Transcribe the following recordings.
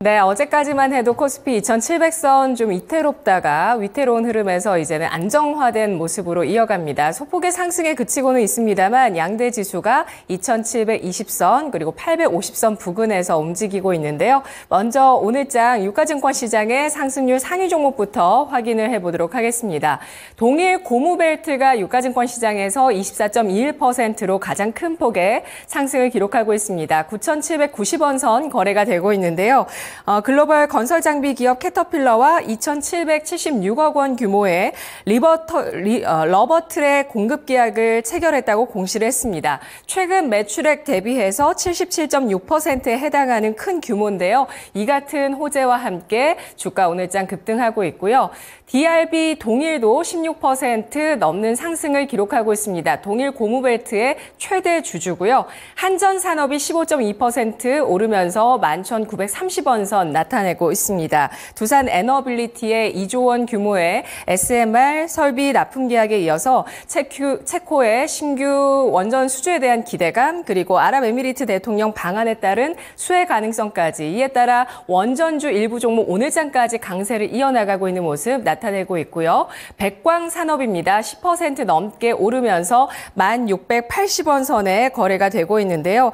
네, 어제까지만 해도 코스피 2700선 좀 위태롭다가 위태로운 흐름에서 이제는 안정화된 모습으로 이어갑니다. 소폭의 상승에 그치고는 있습니다만 양대 지수가 2720선 그리고 850선 부근에서 움직이고 있는데요. 먼저 오늘장 유가증권 시장의 상승률 상위 종목부터 확인을 해보도록 하겠습니다. 동일 고무벨트가 유가증권 시장에서 24.21%로 가장 큰 폭의 상승을 기록하고 있습니다. 9790원 선 거래가 되고 있는데요. 글로벌 건설 장비 기업 캐터필러와 2,776억 원 규모의 러버트랙 공급 계약을 체결했다고 공시를 했습니다. 최근 매출액 대비해서 77.6%에 해당하는 큰 규모인데요. 이 같은 호재와 함께 주가 오늘장 급등하고 있고요. DRB 동일도 16% 넘는 상승을 기록하고 있습니다. 동일 고무벨트의 최대 주주고요. 한전산업이 15.2% 오르면서 11,930원 선 나타내고 있습니다. 두산 에너빌리티의 2조 원 규모의 SMR 설비 납품 계약에 이어서 체코의 신규 원전 수주에 대한 기대감 그리고 아랍에미리트 대통령 방한에 따른 수혜 가능성까지 이에 따라 원전주 일부 종목 오늘장까지 강세를 이어나가고 있는 모습 나타내고 있고요. 백광산업입니다. 10% 넘게 오르면서 1,680원 선에 거래가 되고 있는데요.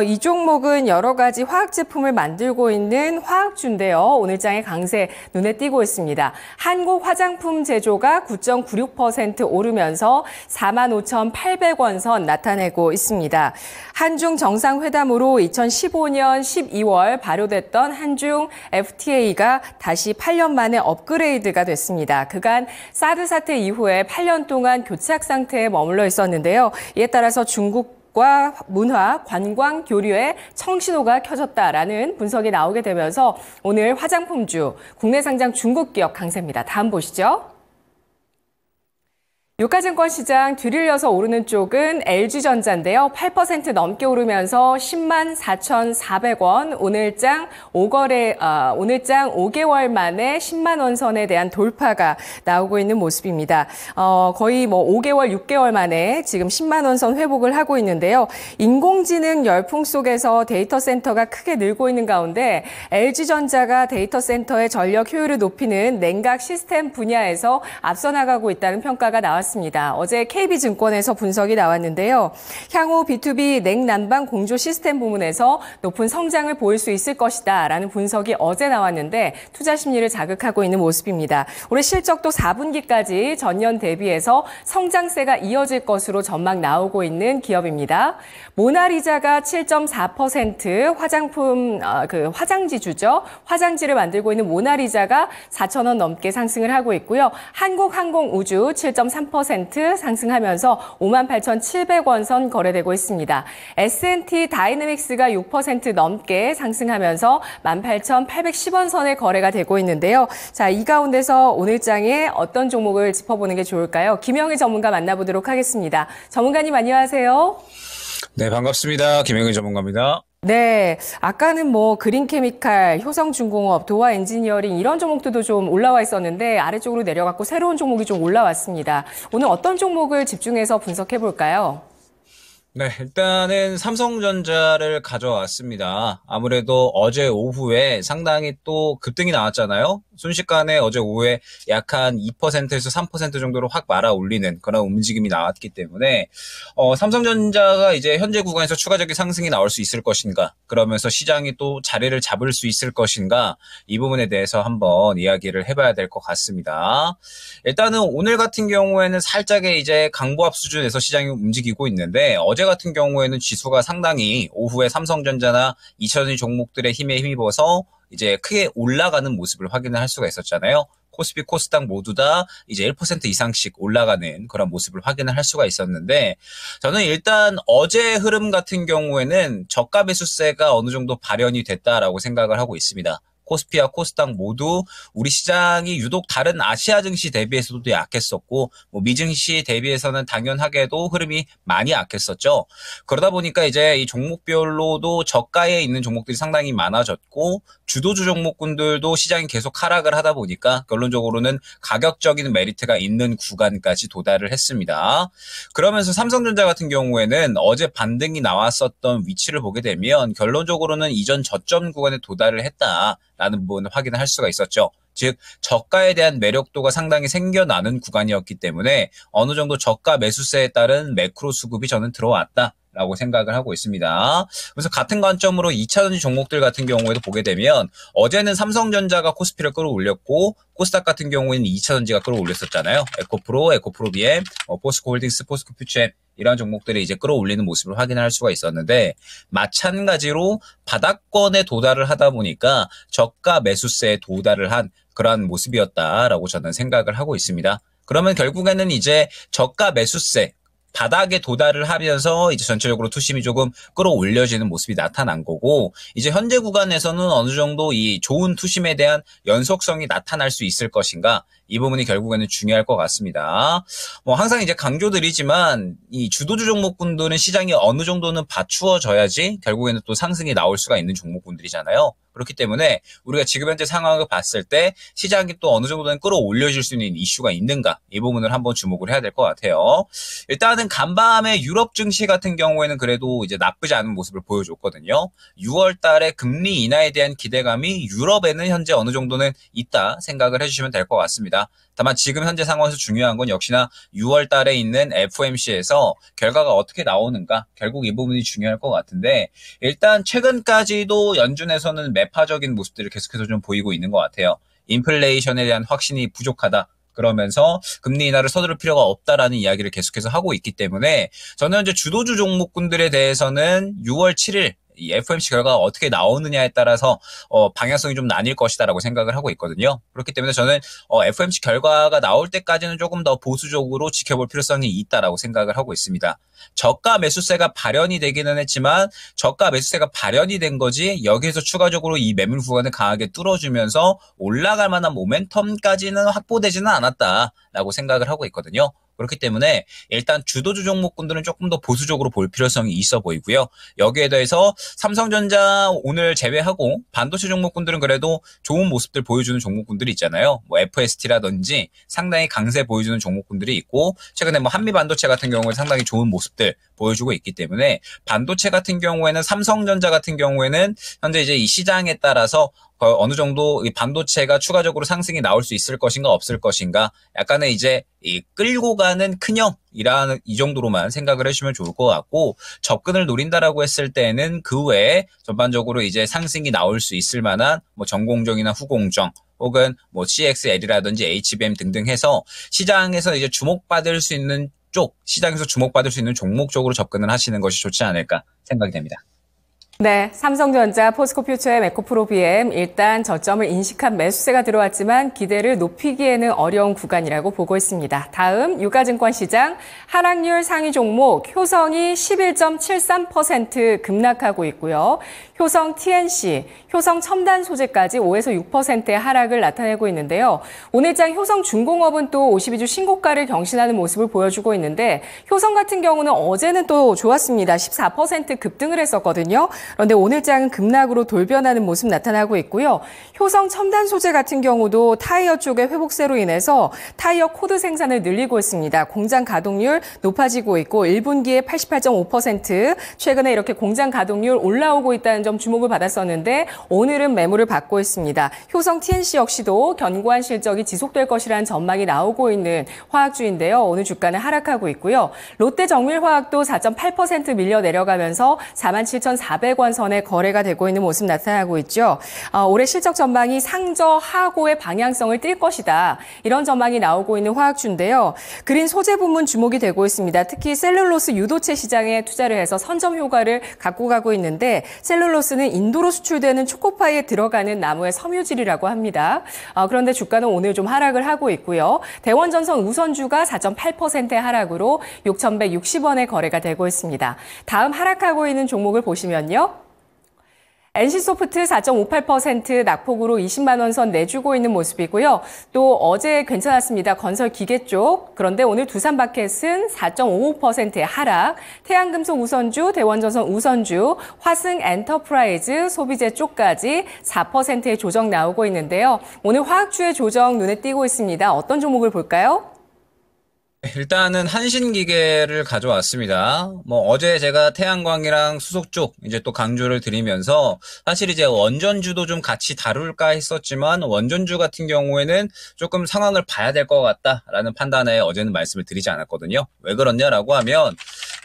이 종목은 여러 가지 화학 제품을 만들고 있는 화학주인데요. 오늘장의 강세 눈에 띄고 있습니다. 한국 화장품 제조가 9.96% 오르면서 45,800원 선 나타내고 있습니다. 한중 정상회담으로 2015년 12월 발효됐던 한중 FTA가 다시 8년 만에 업그레이드가 됐습니다. 그간 사드 사태 이후에 8년 동안 교착 상태에 머물러 있었는데요. 이에 따라서 중국과 문화, 관광, 교류에 청신호가 켜졌다라는 분석이 나오게 되면서 오늘 화장품주, 국내 상장 중국 기업 강세입니다. 다음 보시죠. 유가증권 시장 뒤를 이어서 오르는 쪽은 LG전자인데요. 8% 넘게 오르면서 10만 4,400원. 오늘장 5개월 만에 10만 원 선에 대한 돌파가 나오고 있는 모습입니다. 거의 5개월, 6개월 만에 지금 10만 원 선 회복을 하고 있는데요. 인공지능 열풍 속에서 데이터 센터가 크게 늘고 있는 가운데 LG전자가 데이터 센터의 전력 효율을 높이는 냉각 시스템 분야에서 앞서 나가고 있다는 평가가 나왔습니다. 어제 KB증권에서 분석이 나왔는데요. 향후 B2B 냉난방 공조 시스템 부문에서 높은 성장을 보일 수 있을 것이다 라는 분석이 어제 나왔는데 투자 심리를 자극하고 있는 모습입니다. 올해 실적도 4분기까지 전년 대비해서 성장세가 이어질 것으로 전망 나오고 있는 기업입니다. 모나리자가 7.4% 화장품, 화장지주죠. 화장지를 만들고 있는 모나리자가 4,000원 넘게 상승을 하고 있고요. 한국항공우주 7.3% 상승하면서 58,700원 선 거래되고 있습니다. S&T 다이내믹스가 6% 넘게 상승하면서 18,810원 선에 거래가 되고 있는데요. 자, 이 가운데서 오늘장에 어떤 종목을 짚어보는 게 좋을까요? 김영희 전문가 만나보도록 하겠습니다. 전문가님 안녕하세요. 네, 반갑습니다. 김영희 전문가입니다. 네, 아까는 그린케미칼, 효성중공업, 도화엔지니어링 이런 종목들도 좀 올라와 있었는데 아래쪽으로 내려갔고 새로운 종목이 좀 올라왔습니다. 오늘 어떤 종목을 집중해서 분석해 볼까요? 네, 일단은 삼성전자를 가져왔습니다. 아무래도 어제 오후에 상당히 또 급등이 나왔잖아요. 순식간에 어제 오후에 약 한 2%에서 3% 정도로 확 말아 올리는 그런 움직임이 나왔기 때문에 삼성전자가 이제 현재 구간에서 추가적인 상승이 나올 수 있을 것인가, 그러면서 시장이 또 자리를 잡을 수 있을 것인가, 이 부분에 대해서 한번 이야기를 해봐야 될 것 같습니다. 일단은 오늘 같은 경우에는 살짝의 이제 강보합 수준에서 시장이 움직이고 있는데 어제 같은 경우에는 지수가 상당히 오후에 삼성전자나 2차전지 종목들의 힘에 힘입어서 이제 크게 올라가는 모습을 확인을 할 수가 있었잖아요. 코스피, 코스닥 모두 다 이제 1% 이상씩 올라가는 그런 모습을 확인을 할 수가 있었는데 저는 일단 어제 흐름 같은 경우에는 저가 매수세가 어느 정도 발현이 됐다라고 생각을 하고 있습니다. 코스피와 코스닥 모두 우리 시장이 유독 다른 아시아 증시 대비해서도 약했었고 뭐 미 증시 대비해서는 당연하게도 흐름이 많이 약했었죠. 그러다 보니까 이제 이 종목별로도 저가에 있는 종목들이 상당히 많아졌고 주도주 종목군들도 시장이 계속 하락을 하다 보니까 결론적으로는 가격적인 메리트가 있는 구간까지 도달을 했습니다. 그러면서 삼성전자 같은 경우에는 어제 반등이 나왔었던 위치를 보게 되면 결론적으로는 이전 저점 구간에 도달을 했다라는 부분을 확인을 할 수가 있었죠. 즉 저가에 대한 매력도가 상당히 생겨나는 구간이었기 때문에 어느 정도 저가 매수세에 따른 매크로 수급이 저는 들어왔다라고 생각을 하고 있습니다. 그래서 같은 관점으로 2차전지 종목들 같은 경우에도 보게 되면 어제는 삼성전자가 코스피를 끌어올렸고 코스닥 같은 경우에는 2차전지가 끌어올렸었잖아요. 에코프로, 에코프로비엠, 포스코홀딩스, 포스코퓨처엠 이런 종목들이 이제 끌어올리는 모습을 확인할 수가 있었는데 마찬가지로 바닥권에 도달을 하다 보니까 저가 매수세에 도달을 한 그러한 모습이었다라고 저는 생각을 하고 있습니다. 그러면 결국에는 이제 저가 매수세 바닥에 도달을 하면서 이제 전체적으로 투심이 조금 끌어올려지는 모습이 나타난 거고 이제 현재 구간에서는 어느 정도 이 좋은 투심에 대한 연속성이 나타날 수 있을 것인가 이 부분이 결국에는 중요할 것 같습니다. 뭐 항상 이제 강조드리지만 이 주도주 종목군들은 시장이 어느 정도는 받추어져야지 결국에는 또 상승이 나올 수가 있는 종목군들이잖아요. 그렇기 때문에 우리가 지금 현재 상황을 봤을 때 시장이 또 어느 정도는 끌어올려질 수 있는 이슈가 있는가 이 부분을 한번 주목을 해야 될 것 같아요. 일단은 간밤에 유럽 증시 같은 경우에는 그래도 이제 나쁘지 않은 모습을 보여줬거든요. 6월 달에 금리 인하에 대한 기대감이 유럽에는 현재 어느 정도는 있다 생각을 해주시면 될 것 같습니다. 다만 지금 현재 상황에서 중요한 건 역시나 6월 달에 있는 FOMC에서 결과가 어떻게 나오는가 결국 이 부분이 중요할 것 같은데 일단 최근까지도 연준에서는 매파적인 모습들을 계속해서 좀 보이고 있는 것 같아요. 인플레이션에 대한 확신이 부족하다. 그러면서 금리 인하를 서두를 필요가 없다라는 이야기를 계속해서 하고 있기 때문에 저는 현재 주도주 종목군들에 대해서는 6월 7일 이 FOMC 결과가 어떻게 나오느냐에 따라서 방향성이 좀 나뉠 것이다라고 생각을 하고 있거든요. 그렇기 때문에 저는 FOMC 결과가 나올 때까지는 조금 더 보수적으로 지켜볼 필요성이 있다라고 생각을 하고 있습니다. 저가 매수세가 발현이 되기는 했지만 저가 매수세가 발현이 된 거지 여기에서 추가적으로 이 매물 구간을 강하게 뚫어주면서 올라갈 만한 모멘텀까지는 확보되지는 않았다라고 생각을 하고 있거든요. 그렇기 때문에 일단 주도주 종목군들은 조금 더 보수적으로 볼 필요성이 있어 보이고요. 여기에 대해서 삼성전자 오늘 제외하고 반도체 종목군들은 그래도 좋은 모습들 보여주는 종목군들이 있잖아요. 뭐 FST라든지 상당히 강세 보여주는 종목군들이 있고 최근에 뭐 한미반도체 같은 경우에 상당히 좋은 모습들 보여주고 있기 때문에 반도체 같은 경우에는 삼성전자 같은 경우에는 현재 이제 이 시장에 따라서 어느 정도 이 반도체가 추가적으로 상승이 나올 수 있을 것인가 없을 것인가 약간의 이제 이 끌고 가는 큰형이라는 이 정도로만 생각을 해주시면 좋을 것 같고 접근을 노린다라고 했을 때는 그 외에 전반적으로 이제 상승이 나올 수 있을 만한 뭐 전공정이나 후공정 혹은 뭐 CXL이라든지 HBM 등등 해서 시장에서 이제 주목받을 수 있는 쪽 시장에서 주목받을 수 있는 종목 쪽으로 접근을 하시는 것이 좋지 않을까 생각이 됩니다. 네, 삼성전자, 포스코퓨처엠, 에코프로비엠 일단 저점을 인식한 매수세가 들어왔지만 기대를 높이기에는 어려운 구간이라고 보고 있습니다. 다음 유가증권 시장 하락률 상위 종목 효성이 11.73% 급락하고 있고요. 효성 TNC, 효성 첨단 소재까지 5에서 6%의 하락을 나타내고 있는데요. 오늘장 효성 중공업은 또 52주 신고가를 경신하는 모습을 보여주고 있는데 효성 같은 경우는 어제는 또 좋았습니다. 14% 급등을 했었거든요. 그런데 오늘장은 급락으로 돌변하는 모습 나타나고 있고요. 효성 첨단 소재 같은 경우도 타이어 쪽의 회복세로 인해서 타이어 코드 생산을 늘리고 있습니다. 공장 가동률 높아지고 있고 1분기에 88.5%, 최근에 이렇게 공장 가동률 올라오고 있다는 점 주목을 받았었는데 오늘은 매물을 받고 있습니다. 효성 TNC 역시도 견고한 실적이 지속될 것이라는 전망이 나오고 있는 화학주인데요. 오늘 주가는 하락하고 있고요. 롯데정밀화학도 4.8% 밀려 내려가면서 47,400원 선에 거래가 되고 있는 모습 나타나고 있죠. 올해 실적 전망이 상저하고의 방향성을 띌 것이다. 이런 전망이 나오고 있는 화학주인데요. 그린 소재 부문 주목이 되고 있습니다. 특히 셀룰로스 유도체 시장에 투자를 해서 선점 효과를 갖고 가고 있는데 셀룰로스는 인도로 수출되는 초코파이에 들어가는 나무의 섬유질이라고 합니다. 그런데 주가는 오늘 좀 하락을 하고 있고요. 대원전선 우선주가 4.8%의 하락으로 6,160원에 거래가 되고 있습니다. 다음 하락하고 있는 종목을 보시면요. NC소프트 4.58% 낙폭으로 20만 원 선 내주고 있는 모습이고요. 또 어제 괜찮았습니다. 건설 기계 쪽. 그런데 오늘 두산바켓은 4.55%의 하락. 태양금속 우선주, 대원전선 우선주, 화승 엔터프라이즈, 소비재 쪽까지 4%의 조정 나오고 있는데요. 오늘 화학주의 조정 눈에 띄고 있습니다. 어떤 종목을 볼까요? 일단은 한신기계를 가져왔습니다. 어제 제가 태양광이랑 수소 쪽 이제 또 강조를 드리면서 사실 이제 원전주도 좀 같이 다룰까 했었지만 원전주 같은 경우에는 조금 상황을 봐야 될 것 같다라는 판단에 어제는 말씀을 드리지 않았거든요. 왜 그러냐라고 하면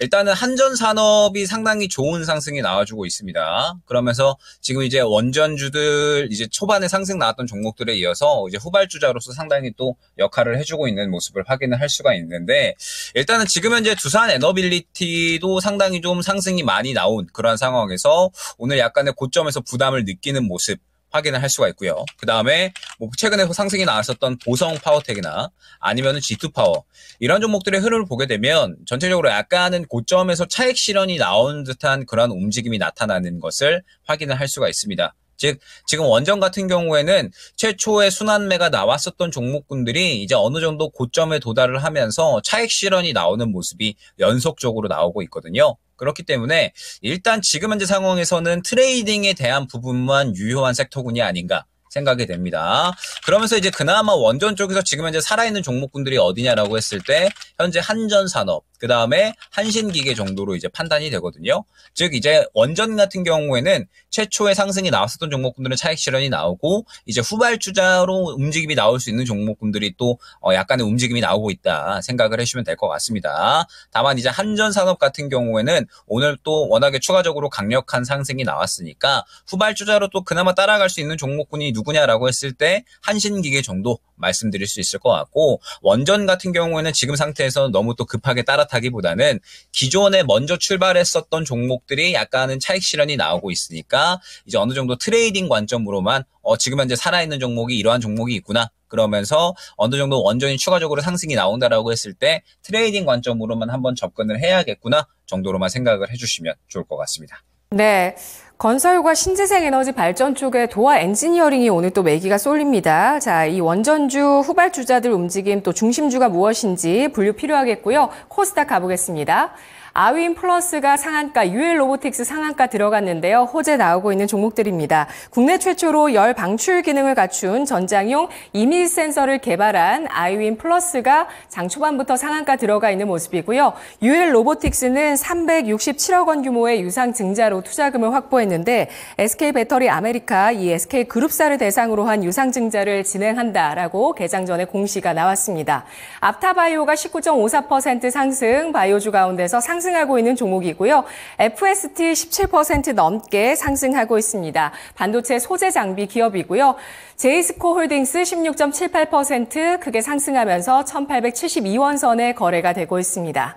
일단은 한전산업이 상당히 좋은 상승이 나와주고 있습니다. 그러면서 지금 이제 원전주들 이제 초반에 상승 나왔던 종목들에 이어서 이제 후발주자로서 상당히 또 역할을 해주고 있는 모습을 확인을 할 수가 있는데 일단은 지금 현재 두산 에너빌리티도 상당히 좀 상승이 많이 나온 그러한 상황에서 오늘 약간의 고점에서 부담을 느끼는 모습 확인을 할 수가 있고요. 그 다음에 최근에 상승이 나왔었던 보성 파워텍이나 아니면은 G2파워 이런 종목들의 흐름을 보게 되면 전체적으로 약간은 고점에서 차익 실현이 나온 듯한 그런 움직임이 나타나는 것을 확인을 할 수가 있습니다. 즉 지금 원전 같은 경우에는 최초의 순환매가 나왔었던 종목군들이 이제 어느 정도 고점에 도달을 하면서 차익 실현이 나오는 모습이 연속적으로 나오고 있거든요. 그렇기 때문에 일단 지금 현재 상황에서는 트레이딩에 대한 부분만 유효한 섹터군이 아닌가 생각이 됩니다. 그러면서 이제 그나마 원전 쪽에서 지금 현재 살아있는 종목군들이 어디냐라고 했을 때 현재 한전산업, 그 다음에 한신기계 정도로 이제 판단이 되거든요. 즉 이제 원전 같은 경우에는 최초의 상승이 나왔었던 종목군들은 차익 실현이 나오고 이제 후발주자로 움직임이 나올 수 있는 종목군들이 또 약간의 움직임이 나오고 있다 생각을 해주시면 될 것 같습니다. 다만 이제 한전산업 같은 경우에는 오늘 또 워낙에 추가적으로 강력한 상승이 나왔으니까 후발주자로 또 그나마 따라갈 수 있는 종목군이 누구냐라고 했을 때 한신기계 정도 말씀드릴 수 있을 것 같고 원전 같은 경우에는 지금 상태에서 너무 또 급하게 따라타기보다는 기존에 먼저 출발했었던 종목들이 약간은 차익 실현이 나오고 있으니까 이제 어느 정도 트레이딩 관점으로만 지금 현재 살아있는 종목이 이러한 종목이 있구나 그러면서 어느 정도 원전이 추가적으로 상승이 나온다라고 했을 때 트레이딩 관점으로만 한번 접근을 해야겠구나 정도로만 생각을 해주시면 좋을 것 같습니다. 네. 건설과 신재생 에너지 발전 쪽에 도화 엔지니어링이 오늘 또 매기가 쏠립니다. 자, 이 원전주 후발주자들 움직임 또 중심주가 무엇인지 분류 필요하겠고요. 코스닥 가보겠습니다. 아윈 플러스가 상한가, UL 로보틱스 상한가 들어갔는데요. 호재 나오고 있는 종목들입니다. 국내 최초로 열 방출 기능을 갖춘 전장용 이미지 센서를 개발한 아윈 플러스가 장 초반부터 상한가 들어가 있는 모습이고요. UL 로보틱스는 367억 원 규모의 유상 증자로 투자금을 확보했는데 SK 배터리 아메리카, 이 SK 그룹사를 대상으로 한 유상 증자를 진행한다라고 개장 전에 공시가 나왔습니다. 앞타바이오가 19.54% 상승, 바이오주 가운데서 상승하고 있는 종목이고요. FST 17% 넘게 상승하고 있습니다. 반도체 소재 장비 기업이고요. 제이스코 홀딩스 16.78% 크게 상승하면서 1,872원 선에 거래가 되고 있습니다.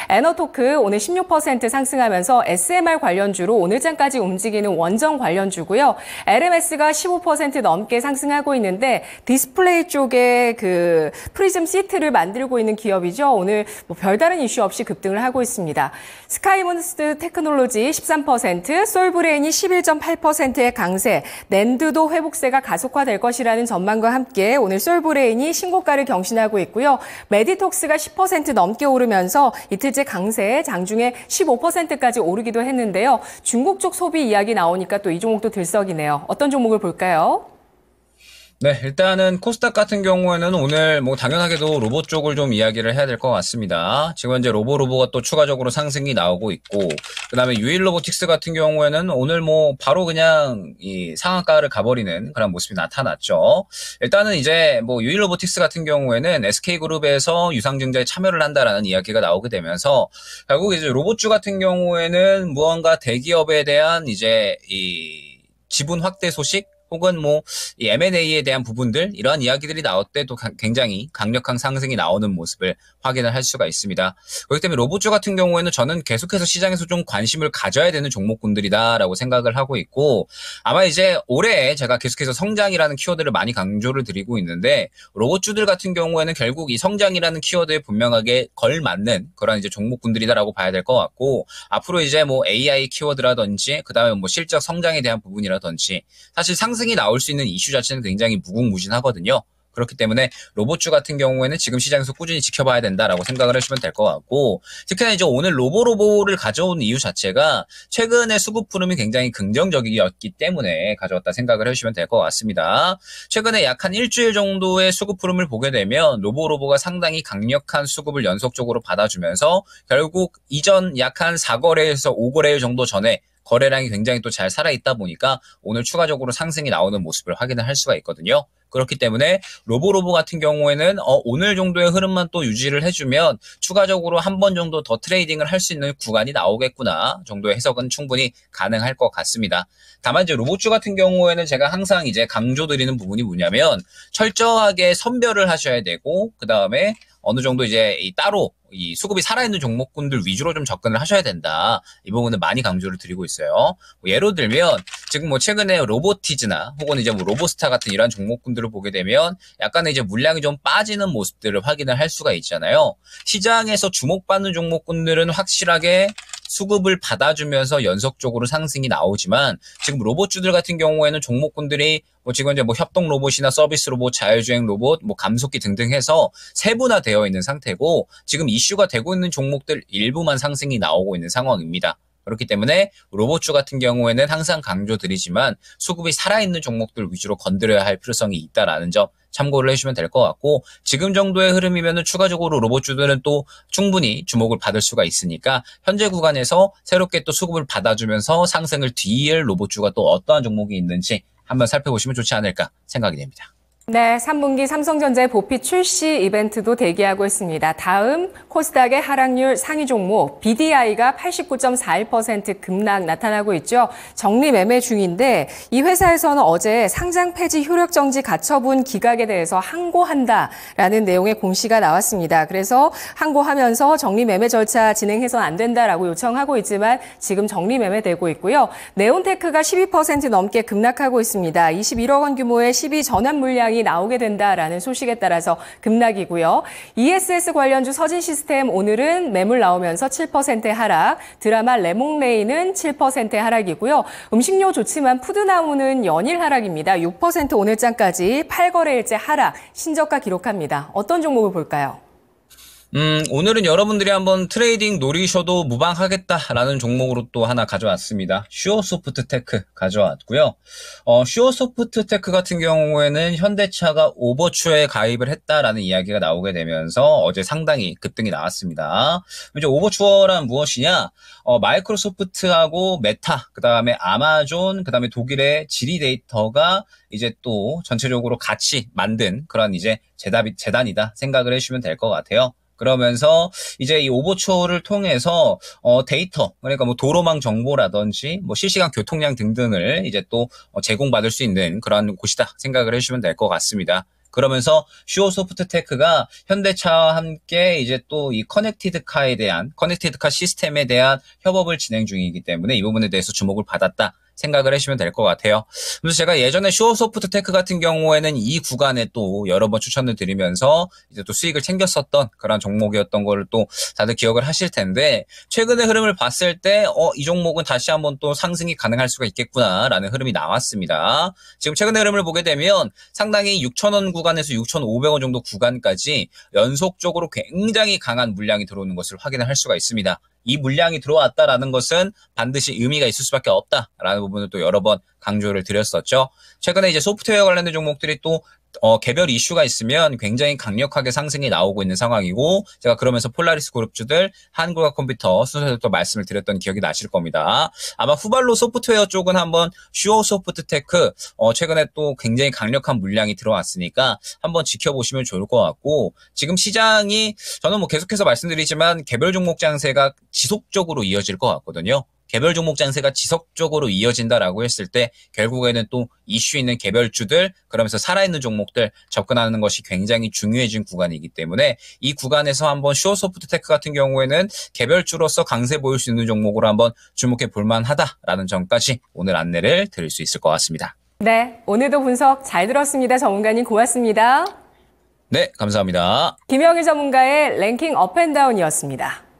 에너토크 오늘 16% 상승하면서 SMR 관련주로 오늘장까지 움직이는 원전 관련주고요. LMS가 15% 넘게 상승하고 있는데 디스플레이 쪽에 그 프리즘 시트를 만들고 있는 기업이죠. 오늘 별다른 이슈 없이 급등을 하고 있습니다. 스카이몬스트 테크놀로지 13%, 솔브레인이 11.8%의 강세, 낸드도 회복세가 가속화될 것이라는 전망과 함께 오늘 솔브레인이 신고가를 경신하고 있고요. 메디톡스가 10% 넘게 오르면서 이틀째 강세, 장중에 15%까지 오르기도 했는데요. 중국 쪽 소비 이야기 나오니까 또 이 종목도 들썩이네요. 어떤 종목을 볼까요? 네, 일단은 코스닥 같은 경우에는 오늘 당연하게도 로봇 쪽을 좀 이야기를 해야 될 것 같습니다. 지금 현재 로보가 또 추가적으로 상승이 나오고 있고, 그 다음에 유일 로보틱스 같은 경우에는 오늘 바로 그냥 이 상한가를 가버리는 그런 모습이 나타났죠. 일단은 이제 유일 로보틱스 같은 경우에는 SK그룹에서 유상증자에 참여를 한다라는 이야기가 나오게 되면서 결국 이제 로봇주 같은 경우에는 무언가 대기업에 대한 이제 이 지분 확대 소식 혹은 뭐 이 M&A에 대한 부분들 이러한 이야기들이 나올 때도 굉장히 강력한 상승이 나오는 모습을 확인을 할 수가 있습니다. 그렇기 때문에 로봇주 같은 경우에는 저는 계속해서 시장에서 좀 관심을 가져야 되는 종목군들이다라고 생각을 하고 있고, 아마 이제 올해 제가 계속해서 성장이라는 키워드를 많이 강조를 드리고 있는데, 로봇주들 같은 경우에는 결국 이 성장이라는 키워드에 분명하게 걸맞는 그런 이제 종목군들이다라고 봐야 될 것 같고, 앞으로 이제 뭐 AI 키워드라든지 그다음에 뭐 실적 성장에 대한 부분이라든지 사실 상승이 나올 수 있는 이슈 자체는 굉장히 무궁무진하거든요. 그렇기 때문에 로봇주 같은 경우에는 지금 시장에서 꾸준히 지켜봐야 된다라고 생각을 하시면 될 것 같고, 특히나 이제 오늘 로보를 가져온 이유 자체가 최근에 수급 흐름이 굉장히 긍정적이었기 때문에 가져왔다 생각을 해주시면 될 것 같습니다. 최근에 약 한 일주일 정도의 수급 흐름을 보게 되면 로보가 상당히 강력한 수급을 연속적으로 받아주면서 결국 이전 약 한 4거래에서 5거래일 정도 전에 거래량이 굉장히 또 잘 살아있다 보니까 오늘 추가적으로 상승이 나오는 모습을 확인을 할 수가 있거든요. 그렇기 때문에 로보 같은 경우에는 오늘 정도의 흐름만 또 유지를 해주면 추가적으로 한 번 정도 더 트레이딩을 할 수 있는 구간이 나오겠구나 정도의 해석은 충분히 가능할 것 같습니다. 다만 이제 로봇주 같은 경우에는 제가 항상 이제 강조드리는 부분이 뭐냐면 철저하게 선별을 하셔야 되고, 그 다음에 어느 정도 이제 따로 이 수급이 살아있는 종목군들 위주로 좀 접근을 하셔야 된다. 이 부분은 많이 강조를 드리고 있어요. 뭐 예로 들면 지금 뭐 최근에 로보티즈나 혹은 이제 뭐 로보스타 같은 이런 종목군들을 보게 되면 약간의 이제 물량이 좀 빠지는 모습들을 확인을 할 수가 있잖아요. 시장에서 주목받는 종목군들은 확실하게 수급을 받아주면서 연속적으로 상승이 나오지만, 지금 로봇주들 같은 경우에는 종목군들이 뭐 지금 이제 뭐 협동 로봇이나 서비스 로봇, 자율주행 로봇, 뭐 감속기 등등 해서 세분화되어 있는 상태고, 지금 이슈가 되고 있는 종목들 일부만 상승이 나오고 있는 상황입니다. 그렇기 때문에 로봇주 같은 경우에는 항상 강조드리지만 수급이 살아있는 종목들 위주로 건드려야 할 필요성이 있다라는 점 참고를 해주시면 될 것 같고, 지금 정도의 흐름이면 추가적으로 로봇주들은 또 충분히 주목을 받을 수가 있으니까 현재 구간에서 새롭게 또 수급을 받아주면서 상승을 뒤이을 로봇주가 또 어떠한 종목이 있는지 한번 살펴보시면 좋지 않을까 생각이 됩니다. 네, 3분기 삼성전자의 보피 출시 이벤트도 대기하고 있습니다. 다음 코스닥의 하락률 상위 종목 BDI가 89.41% 급락 나타나고 있죠. 정리 매매 중인데 이 회사에서는 어제 상장 폐지 효력 정지 가처분 기각에 대해서 항고한다라는 내용의 공시가 나왔습니다. 그래서 항고하면서 정리 매매 절차 진행해서는 안 된다라고 요청하고 있지만 지금 정리 매매되고 있고요. 네온테크가 12% 넘게 급락하고 있습니다. 21억 원 규모의 12 전환 물량이 나오게 된다라는 소식에 따라서 급락이고요. ESS 관련주 서진 시스템 오늘은 매물 나오면서 7% 하락, 드라마 레몽레이는 7% 하락이고요. 음식료 좋지만 푸드나무는 연일 하락입니다. 6% 오늘장까지 8거래일째 하락, 신저가 기록합니다. 어떤 종목을 볼까요? 오늘은 여러분들이 한번 트레이딩 노리셔도 무방하겠다라는 종목으로 또 하나 가져왔습니다. 슈어소프트테크 가져왔고요. 슈어소프트테크 같은 경우에는 현대차가 오버추에 가입을 했다라는 이야기가 나오게 되면서 어제 상당히 급등이 나왔습니다. 이제 오버추어란 무엇이냐? 마이크로소프트하고 메타, 그 다음에 아마존, 그 다음에 독일의 지리데이터가 이제 또 전체적으로 같이 만든 그런 이제 재단이다 생각을 해주시면 될 것 같아요. 그러면서 이제 이 오버추어를 통해서 데이터, 그러니까 뭐 도로망 정보라든지 뭐 실시간 교통량 등등을 이제 또 제공받을 수 있는 그런 곳이다 생각을 해주시면 될 것 같습니다. 그러면서 슈어소프트테크가 현대차와 함께 이제 또 이 커넥티드카 시스템에 대한 협업을 진행 중이기 때문에 이 부분에 대해서 주목을 받았다 생각을 하시면 될 것 같아요. 그래서 제가 예전에 슈어소프트테크 같은 경우에는 이 구간에 또 여러 번 추천을 드리면서 이제 또 수익을 챙겼었던 그런 종목이었던 거를 또 다들 기억을 하실 텐데, 최근의 흐름을 봤을 때 이 종목은 다시 한번 또 상승이 가능할 수가 있겠구나라는 흐름이 나왔습니다. 지금 최근의 흐름을 보게 되면 상당히 6,000원 구간에서 6,500원 정도 구간까지 연속적으로 굉장히 강한 물량이 들어오는 것을 확인을 할 수가 있습니다. 이 물량이 들어왔다라는 것은 반드시 의미가 있을 수밖에 없다라는 부분을 또 여러 번 강조를 드렸었죠. 최근에 이제 소프트웨어 관련된 종목들이 또 개별 이슈가 있으면 굉장히 강력하게 상승이 나오고 있는 상황이고, 제가 그러면서 폴라리스 그룹주들, 한국화 컴퓨터 순서대로 또 말씀을 드렸던 기억이 나실 겁니다. 아마 후발로 소프트웨어 쪽은 한번 슈어소프트테크 최근에 또 굉장히 강력한 물량이 들어왔으니까 한번 지켜보시면 좋을 것 같고, 지금 시장이 저는 뭐 계속해서 말씀드리지만 개별 종목 장세가 지속적으로 이어질 것 같거든요. 개별 종목 장세가 지속적으로 이어진다라고 했을 때 결국에는 또 이슈 있는 개별주들, 그러면서 살아있는 종목들 접근하는 것이 굉장히 중요해진 구간이기 때문에 이 구간에서 한번 슈어소프트테크 같은 경우에는 개별주로서 강세 보일 수 있는 종목으로 한번 주목해 볼 만하다라는 점까지 오늘 안내를 드릴 수 있을 것 같습니다. 네, 오늘도 분석 잘 들었습니다. 전문가님 고맙습니다. 네, 감사합니다. 김영일 전문가의 랭킹 업앤다운이었습니다.